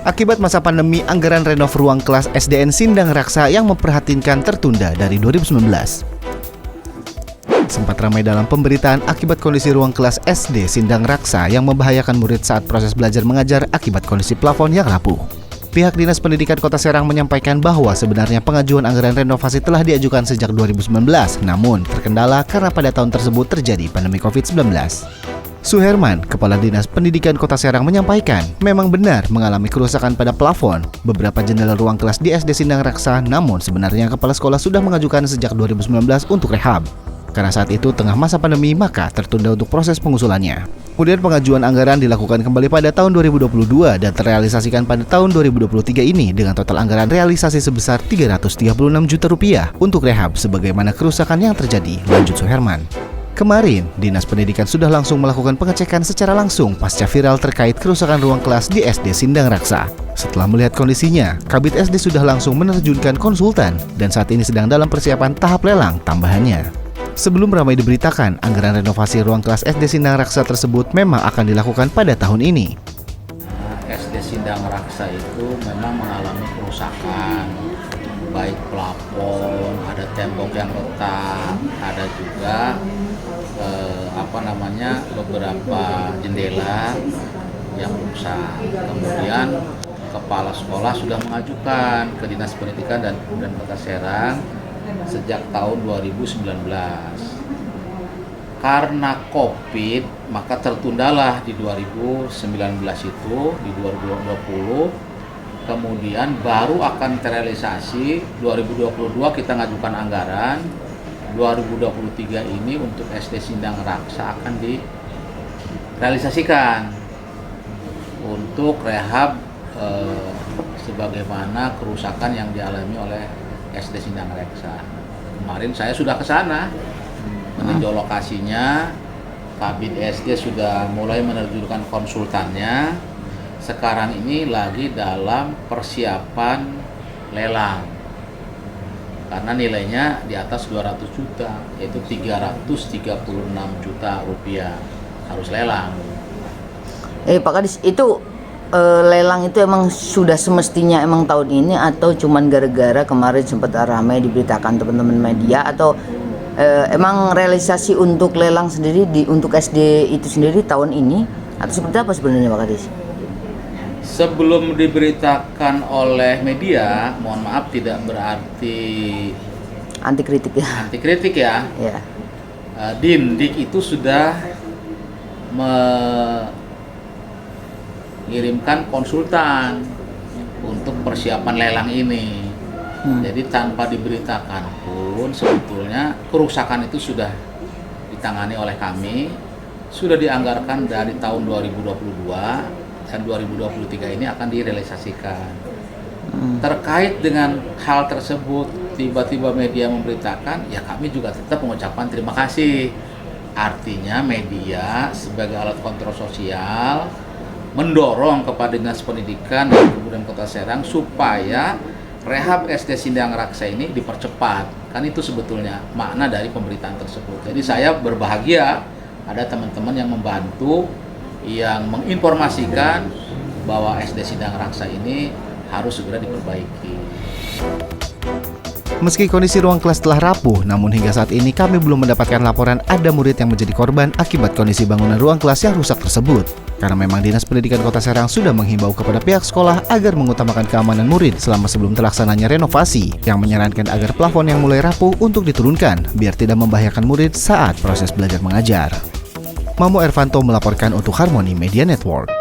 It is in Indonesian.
Akibat masa pandemi, anggaran renov ruang kelas SDN Sindang Raksa yang memprihatinkan tertunda dari 2019. Sempat ramai dalam pemberitaan akibat kondisi ruang kelas SD Sindang Raksa yang membahayakan murid saat proses belajar mengajar akibat kondisi plafon yang rapuh. Pihak Dinas Pendidikan Kota Serang menyampaikan bahwa sebenarnya pengajuan anggaran renovasi telah diajukan sejak 2019, namun terkendala karena pada tahun tersebut terjadi pandemi COVID-19. Suherman, Kepala Dinas Pendidikan Kota Serang menyampaikan, memang benar mengalami kerusakan pada plafon beberapa jendela ruang kelas di SD Sindang Raksa, namun sebenarnya kepala sekolah sudah mengajukan sejak 2019 untuk rehab. Karena saat itu tengah masa pandemi, maka tertunda untuk proses pengusulannya. Kemudian pengajuan anggaran dilakukan kembali pada tahun 2022 dan terrealisasikan pada tahun 2023 ini dengan total anggaran realisasi sebesar Rp336 juta untuk rehab sebagaimana kerusakan yang terjadi, lanjut Suherman. Kemarin, Dinas Pendidikan sudah langsung melakukan pengecekan secara langsung pasca viral terkait kerusakan ruang kelas di SD Sindang Raksa. Setelah melihat kondisinya, Kabid SD sudah langsung menerjunkan konsultan dan saat ini sedang dalam persiapan tahap lelang tambahannya. Sebelum ramai diberitakan, anggaran renovasi ruang kelas SD Sindang Raksa tersebut memang akan dilakukan pada tahun ini. SD Sindang Raksa itu memang mengalami kerusakan, baik plafon, ada tembok yang retak, ada juga beberapa jendela yang rusak. Kemudian kepala sekolah sudah mengajukan ke Dinas Pendidikan dan Kota Serang sejak tahun 2019. Karena COVID, maka tertundalah di 2019 itu, di 2020, kemudian baru akan terrealisasi 2022 kita ngajukan anggaran, 2023 ini untuk SD Sindang Raksa akan direalisasikan untuk rehab sebagaimana kerusakan yang dialami oleh SD Sindang Raksa. Kemarin saya sudah ke sana meninjau lokasinya. Kabid SD sudah mulai menerjunkan konsultannya. Sekarang ini lagi dalam persiapan lelang. Karena nilainya di atas 200 juta, yaitu Rp336 juta harus lelang. Pak Kadis, itu lelang itu emang sudah semestinya emang tahun ini atau cuman gara-gara kemarin sempat ramai diberitakan teman-teman media, atau emang realisasi untuk lelang sendiri untuk SD itu sendiri tahun ini, atau seperti apa sebenarnya Pak Kadis? Sebelum diberitakan oleh media, mohon maaf tidak berarti anti kritik ya. Ya. Dindik itu sudah mengirimkan konsultan untuk persiapan lelang ini. Jadi tanpa diberitakan pun sebetulnya kerusakan itu sudah ditangani oleh kami, sudah dianggarkan dari tahun 2022 dan 2023 ini akan direalisasikan. Terkait dengan hal tersebut, tiba-tiba media memberitakan, ya kami juga tetap mengucapkan terima kasih. Artinya media sebagai alat kontrol sosial mendorong kepada Dinas Pendidikan dan kemudian Kota Serang supaya rehab SD Sindang Raksa ini dipercepat. Kan itu sebetulnya makna dari pemberitaan tersebut. Jadi saya berbahagia ada teman-teman yang membantu, yang menginformasikan bahwa SD Sindang Raksa ini harus segera diperbaiki. Meski kondisi ruang kelas telah rapuh, namun hingga saat ini kami belum mendapatkan laporan ada murid yang menjadi korban akibat kondisi bangunan ruang kelas yang rusak tersebut. Karena memang Dinas Pendidikan Kota Serang sudah menghimbau kepada pihak sekolah agar mengutamakan keamanan murid selama sebelum terlaksananya renovasi, yang menyarankan agar plafon yang mulai rapuh untuk diturunkan biar tidak membahayakan murid saat proses belajar mengajar. Mamo Ervanto melaporkan untuk Harmony Media Network.